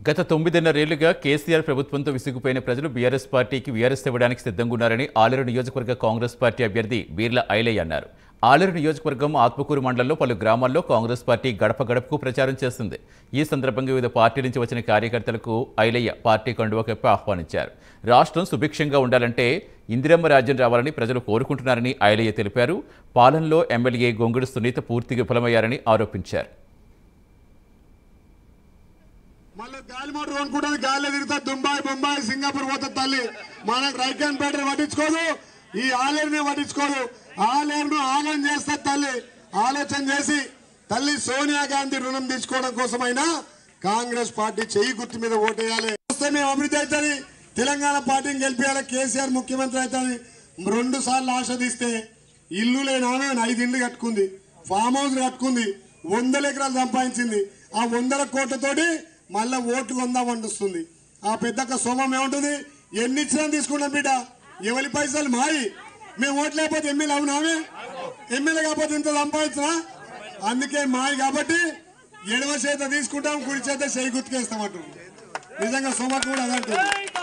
గత 9.5 కేసీఆర్ ప్రభుత్వంతో విసిగిపోయిన ప్రజలు బీఆర్ఎస్ పార్టీకి వీఆర్ఎస్ ఇవ్వడానికి సిద్ధంగా ఉన్నారని ఆలేరు నియోజకవర్గ కాంగ్రెస్ పార్టీ అభ్యర్థి బీర్ల ఐలయ్య అన్నారు. ఆలేరు నియోజకవర్గం ఆత్మకూరు మండలంలో పలు గ్రామాల్లో కాంగ్రెస్ పార్టీ గడప గడపకు ప్రచారం చేస్తుంది. ఈ సందర్భంగా వివిధ పార్టీల నుంచి వచ్చిన కార్యకర్తలకు ఐలయ్య పార్టీ కండువా కప్పి ఆహ్వానించారు. రాష్ట్రం సుభిక్షంగా ఉండాలంటే ఇందిరమ్మ రాజ్యం రావాలని ప్రజలు కోరుకుంటున్నారని ఐలయ్య తెలిపారు. పాలనలో ఎమ్మెల్యే గొంగుడు సునీత పూర్తిగా విఫలమయ్యారని ఆరోపించారు. మళ్ళీ గాలి మోటార్ కొనుక్కుంటుంది, గాలి తిరుగుతా దుబాయ్ బొంబాయి సింగపూర్ పోతుంది. తల్లి మనకు రైకాన్ పేటను పట్టించుకోదు, ఈ ఆలేరుని పట్టించుకోదు. ఆలేరును ఆగం చేస్తా తల్లి. ఆలోచన చేసి తల్లి సోనియా గాంధీ రుణం తీసుకోవడం కోసమైనా కాంగ్రెస్ పార్టీ చెయ్యి గుర్తు మీద ఓటేయాలి. మేము అభివృద్ధి అవుతుంది, తెలంగాణ పార్టీని గెలిపేయాలి, కేసీఆర్ ముఖ్యమంత్రి అవుతుంది. 2 సార్లు ఆశదిస్తే ఇల్లు లేని ఆమె 5 ఇండ్లు కట్టుకుంది, ఫామ్ హౌస్ కట్టుకుంది, 100 ఎకరాలు సంపాదించింది. ఆ 100 కోట్లతోటి మళ్ళీ ఓట్లు కొందామని వస్తుంది. ఆ పెద్దక్క సోమం ఏముంటుంది, ఎన్ని ఇచ్చినా తీసుకున్నాం బిడ్డ, ఎవరి పైసలు మాయి. మేము ఓట్లు లేకపోతే ఎమ్మెల్యే అవునామే, ఎమ్మెల్యే కాకపోతే ఇంత సంపాదించినా. అందుకే మాయి కాబట్టి ఎడమ చేత తీసుకుంటాం, కుడి చేత చేయి గుర్తుకేస్తామంటారు. నిజంగా సోమకు కూడా అదంటుంది.